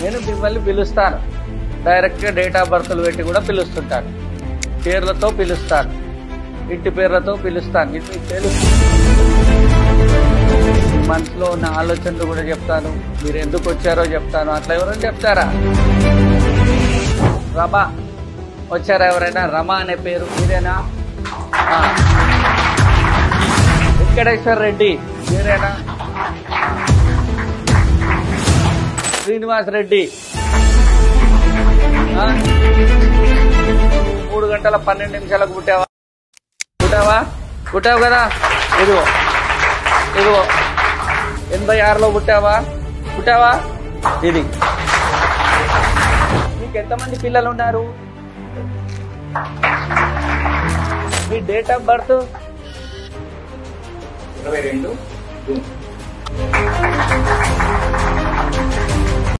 నేను మిమ్మల్ని పిలుస్తాను, డైరెక్ట్గా డేట్ ఆఫ్ బర్త్లు పెట్టి కూడా పిలుస్తుంటాను, పేర్లతో పిలుస్తాను, ఇంటి పేర్లతో పిలుస్తాను. ఇది మీకు తెలుసు. మీ మనసులో ఉన్న ఆలోచనలు కూడా చెప్తాను, మీరు ఎందుకు వచ్చారో చెప్తాను. అట్లా ఎవరైనా చెప్తారా? రమ వచ్చారా ఎవరైనా? రమ అనే పేరు మీరేనా? వెంకటేశ్వర్ రెడ్డి మీరేనా? శ్రీనివాస్ రెడ్డి 3 గంటల 12 నిమిషాలకు పుట్టావా? పుట్టావు కదా. ఇదిగో 86లో పుట్టావా? ఇది మీకు ఎంతమంది పిల్లలు ఉన్నారు? మీ డేట్ ఆఫ్ బర్త్ 22 జూన్.